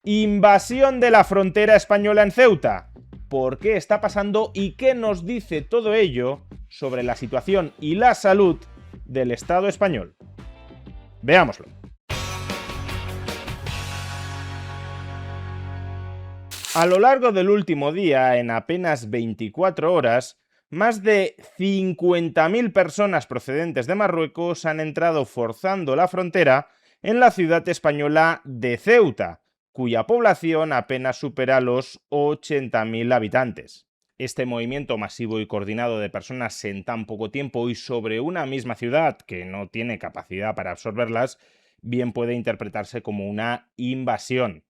Invasión de la frontera española en Ceuta. ¿Por qué está pasando y qué nos dice todo ello sobre la situación y la salud del Estado español? Veámoslo. A lo largo del último día, en apenas 24 horas, más de 50.000 personas procedentes de Marruecos han entrado forzando la frontera en la ciudad española de Ceuta, cuya población apenas supera los 80.000 habitantes. Este movimiento masivo y coordinado de personas en tan poco tiempo y sobre una misma ciudad que no tiene capacidad para absorberlas, bien puede interpretarse como una invasión.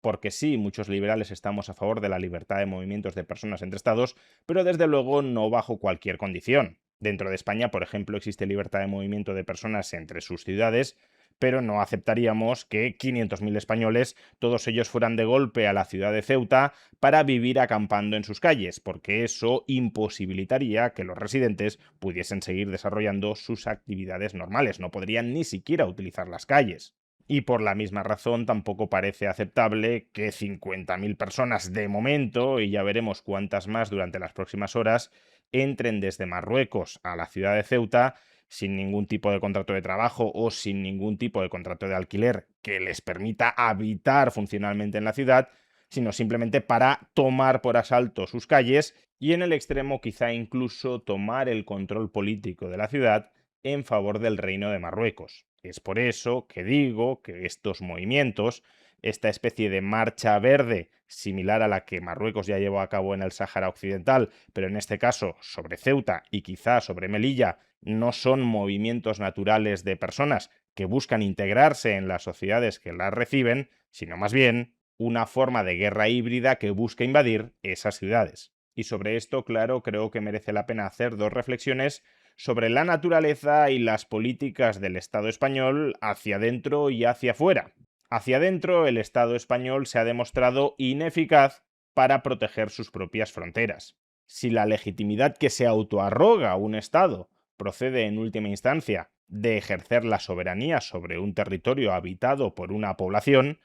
Porque sí, muchos liberales estamos a favor de la libertad de movimientos de personas entre estados, pero desde luego no bajo cualquier condición. Dentro de España, por ejemplo, existe libertad de movimiento de personas entre sus ciudades, pero no aceptaríamos que 500.000 españoles, todos ellos fueran de golpe a la ciudad de Ceuta para vivir acampando en sus calles, porque eso imposibilitaría que los residentes pudiesen seguir desarrollando sus actividades normales, no podrían ni siquiera utilizar las calles. Y por la misma razón tampoco parece aceptable que 50.000 personas de momento, y ya veremos cuántas más durante las próximas horas, entren desde Marruecos a la ciudad de Ceuta sin ningún tipo de contrato de trabajo o sin ningún tipo de contrato de alquiler que les permita habitar funcionalmente en la ciudad, sino simplemente para tomar por asalto sus calles y en el extremo quizá incluso tomar el control político de la ciudad en favor del Reino de Marruecos. Es por eso que digo que estos movimientos, esta especie de marcha verde similar a la que Marruecos ya llevó a cabo en el Sáhara Occidental, pero en este caso sobre Ceuta y quizá sobre Melilla, no son movimientos naturales de personas que buscan integrarse en las sociedades que las reciben, sino más bien una forma de guerra híbrida que busca invadir esas ciudades. Y sobre esto, claro, creo que merece la pena hacer dos reflexiones sobre la naturaleza y las políticas del Estado español hacia adentro y hacia afuera. Hacia adentro, el Estado español se ha demostrado ineficaz para proteger sus propias fronteras. Si la legitimidad que se autoarroga un Estado procede en última instancia de ejercer la soberanía sobre un territorio habitado por una población,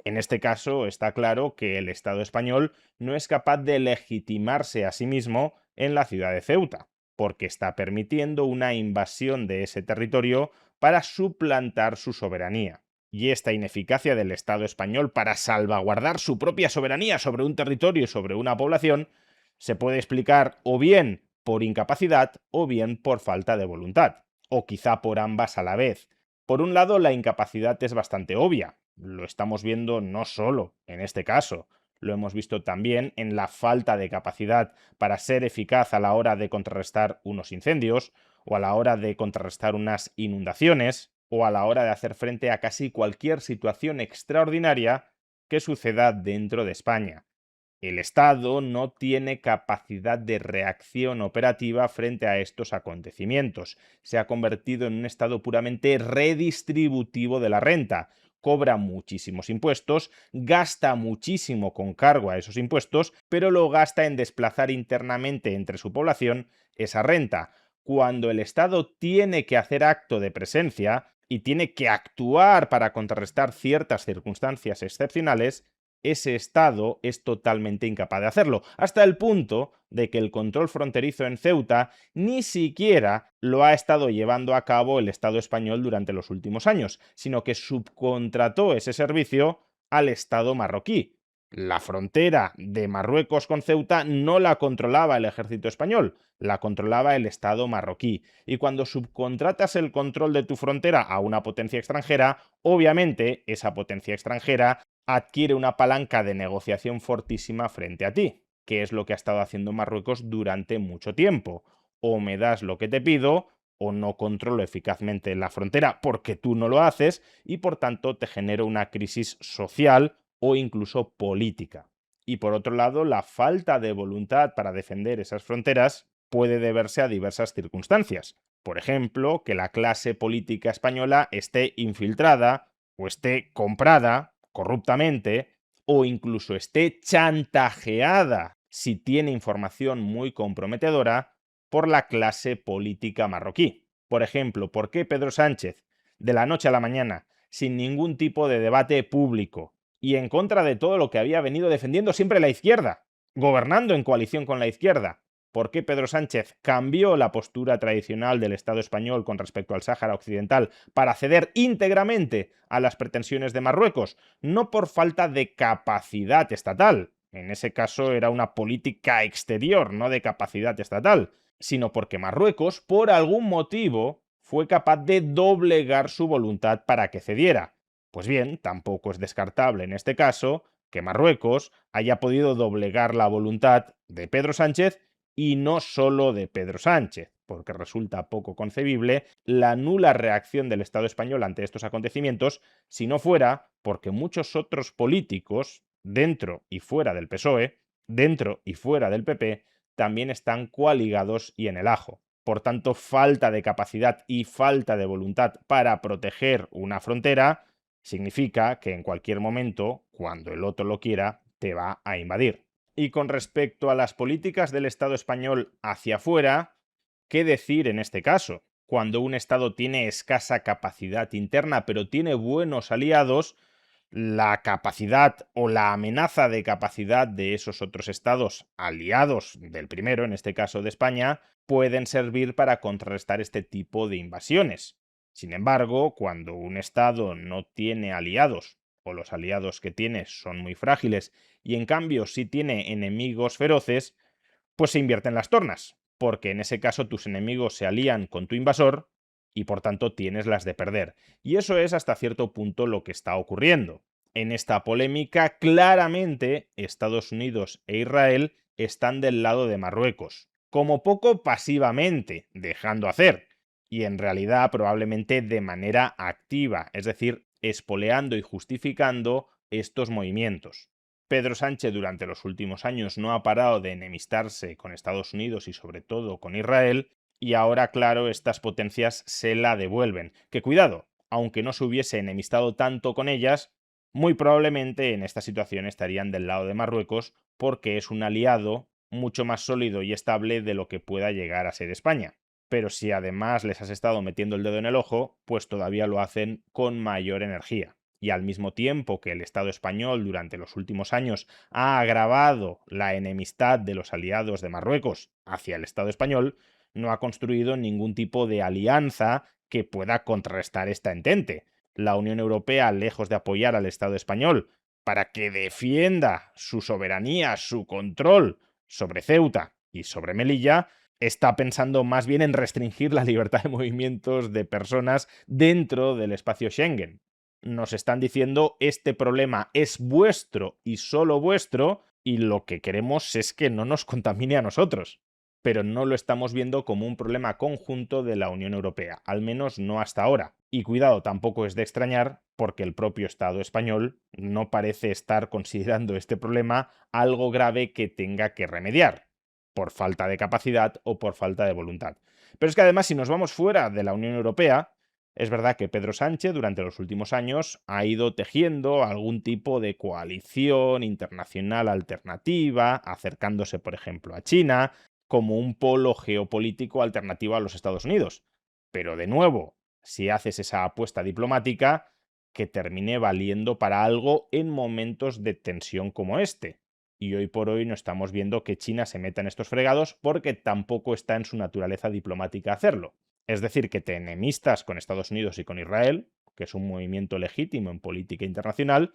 en este caso está claro que el Estado español no es capaz de legitimarse a sí mismo en la ciudad de Ceuta, porque está permitiendo una invasión de ese territorio para suplantar su soberanía. Y esta ineficacia del Estado español para salvaguardar su propia soberanía sobre un territorio y sobre una población se puede explicar o bien por incapacidad o bien por falta de voluntad, o quizá por ambas a la vez. Por un lado, la incapacidad es bastante obvia, lo estamos viendo no solo en este caso, lo hemos visto también en la falta de capacidad para ser eficaz a la hora de contrarrestar unos incendios, o a la hora de contrarrestar unas inundaciones, o a la hora de hacer frente a casi cualquier situación extraordinaria que suceda dentro de España. El Estado no tiene capacidad de reacción operativa frente a estos acontecimientos. Se ha convertido en un Estado puramente redistributivo de la renta. Cobra muchísimos impuestos, gasta muchísimo con cargo a esos impuestos, pero lo gasta en desplazar internamente entre su población esa renta. Cuando el Estado tiene que hacer acto de presencia y tiene que actuar para contrarrestar ciertas circunstancias excepcionales, ese Estado es totalmente incapaz de hacerlo, hasta el punto de que el control fronterizo en Ceuta ni siquiera lo ha estado llevando a cabo el Estado español durante los últimos años, sino que subcontrató ese servicio al Estado marroquí. La frontera de Marruecos con Ceuta no la controlaba el ejército español, la controlaba el Estado marroquí. Y cuando subcontratas el control de tu frontera a una potencia extranjera, obviamente esa potencia extranjera adquiere una palanca de negociación fortísima frente a ti, que es lo que ha estado haciendo Marruecos durante mucho tiempo. O me das lo que te pido, o no controlo eficazmente la frontera porque tú no lo haces y por tanto te genero una crisis social o incluso política. Y por otro lado, la falta de voluntad para defender esas fronteras puede deberse a diversas circunstancias. Por ejemplo, que la clase política española esté infiltrada o esté comprada corruptamente o incluso esté chantajeada si tiene información muy comprometedora por la clase política marroquí. Por ejemplo, ¿por qué Pedro Sánchez, de la noche a la mañana, sin ningún tipo de debate público, y en contra de todo lo que había venido defendiendo siempre la izquierda, gobernando en coalición con la izquierda. ¿Por qué Pedro Sánchez cambió la postura tradicional del Estado español con respecto al Sáhara Occidental para ceder íntegramente a las pretensiones de Marruecos? No por falta de capacidad estatal, en ese caso era una política exterior, no de capacidad estatal, sino porque Marruecos, por algún motivo, fue capaz de doblegar su voluntad para que cediera. Pues bien, tampoco es descartable en este caso que Marruecos haya podido doblegar la voluntad de Pedro Sánchez y no solo de Pedro Sánchez, porque resulta poco concebible la nula reacción del Estado español ante estos acontecimientos si no fuera porque muchos otros políticos, dentro y fuera del PSOE, dentro y fuera del PP, también están coaligados y en el ajo. Por tanto, falta de capacidad y falta de voluntad para proteger una frontera significa que en cualquier momento, cuando el otro lo quiera, te va a invadir. Y con respecto a las políticas del Estado español hacia afuera, ¿qué decir en este caso? Cuando un Estado tiene escasa capacidad interna pero tiene buenos aliados, la capacidad o la amenaza de capacidad de esos otros estados aliados del primero, en este caso de España, pueden servir para contrarrestar este tipo de invasiones. Sin embargo, cuando un estado no tiene aliados o los aliados que tiene son muy frágiles y en cambio sí tiene enemigos feroces, pues se invierten las tornas, porque en ese caso tus enemigos se alían con tu invasor y por tanto tienes las de perder. Y eso es hasta cierto punto lo que está ocurriendo. En esta polémica, claramente Estados Unidos e Israel están del lado de Marruecos, como poco pasivamente, dejando hacer, y en realidad probablemente de manera activa, es decir, espoleando y justificando estos movimientos. Pedro Sánchez durante los últimos años no ha parado de enemistarse con Estados Unidos y sobre todo con Israel, y ahora, claro, estas potencias se la devuelven. Que cuidado, aunque no se hubiese enemistado tanto con ellas, muy probablemente en esta situación estarían del lado de Marruecos porque es un aliado mucho más sólido y estable de lo que pueda llegar a ser España. Pero si además les has estado metiendo el dedo en el ojo, pues todavía lo hacen con mayor energía. Y al mismo tiempo que el Estado español durante los últimos años ha agravado la enemistad de los aliados de Marruecos hacia el Estado español, no ha construido ningún tipo de alianza que pueda contrarrestar esta entente. La Unión Europea, lejos de apoyar al Estado español para que defienda su soberanía, su control sobre Ceuta y sobre Melilla, está pensando más bien en restringir la libertad de movimientos de personas dentro del espacio Schengen. Nos están diciendo este problema es vuestro y solo vuestro y lo que queremos es que no nos contamine a nosotros. Pero no lo estamos viendo como un problema conjunto de la Unión Europea, al menos no hasta ahora. Y cuidado, tampoco es de extrañar porque el propio Estado español no parece estar considerando este problema algo grave que tenga que remediar, por falta de capacidad o por falta de voluntad. Pero es que además si nos vamos fuera de la Unión Europea, es verdad que Pedro Sánchez durante los últimos años ha ido tejiendo algún tipo de coalición internacional alternativa, acercándose por ejemplo a China, como un polo geopolítico alternativo a los Estados Unidos. Pero de nuevo, si haces esa apuesta diplomática, que termine valiendo para algo en momentos de tensión como este. Y hoy por hoy no estamos viendo que China se meta en estos fregados porque tampoco está en su naturaleza diplomática hacerlo. Es decir, que te enemistas con Estados Unidos y con Israel, que es un movimiento legítimo en política internacional,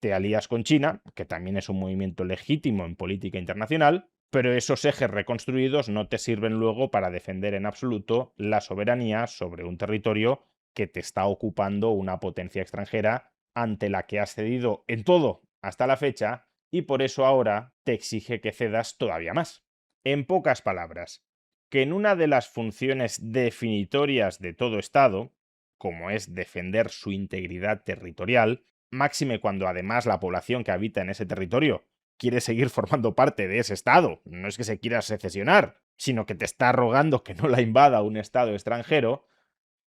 te alías con China, que también es un movimiento legítimo en política internacional, pero esos ejes reconstruidos no te sirven luego para defender en absoluto la soberanía sobre un territorio que te está ocupando una potencia extranjera ante la que has cedido en todo hasta la fecha y por eso ahora te exige que cedas todavía más. En pocas palabras, que en una de las funciones definitorias de todo Estado, como es defender su integridad territorial, máxime cuando además la población que habita en ese territorio quiere seguir formando parte de ese Estado, no es que se quiera secesionar, sino que te está rogando que no la invada un Estado extranjero,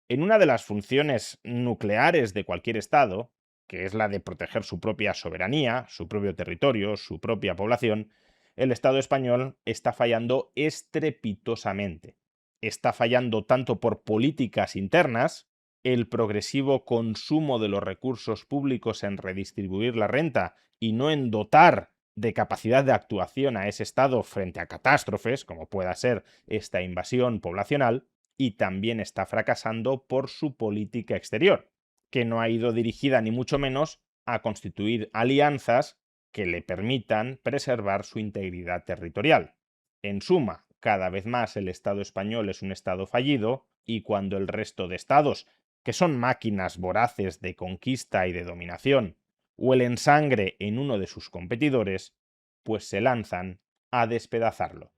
en una de las funciones nucleares de cualquier Estado, que es la de proteger su propia soberanía, su propio territorio, su propia población, el Estado español está fallando estrepitosamente. Está fallando tanto por políticas internas, el progresivo consumo de los recursos públicos en redistribuir la renta y no en dotar de capacidad de actuación a ese Estado frente a catástrofes, como pueda ser esta invasión poblacional, y también está fracasando por su política exterior, que no ha ido dirigida ni mucho menos a constituir alianzas que le permitan preservar su integridad territorial. En suma, cada vez más el Estado español es un Estado fallido y cuando el resto de estados, que son máquinas voraces de conquista y de dominación, huelen sangre en uno de sus competidores, pues se lanzan a despedazarlo.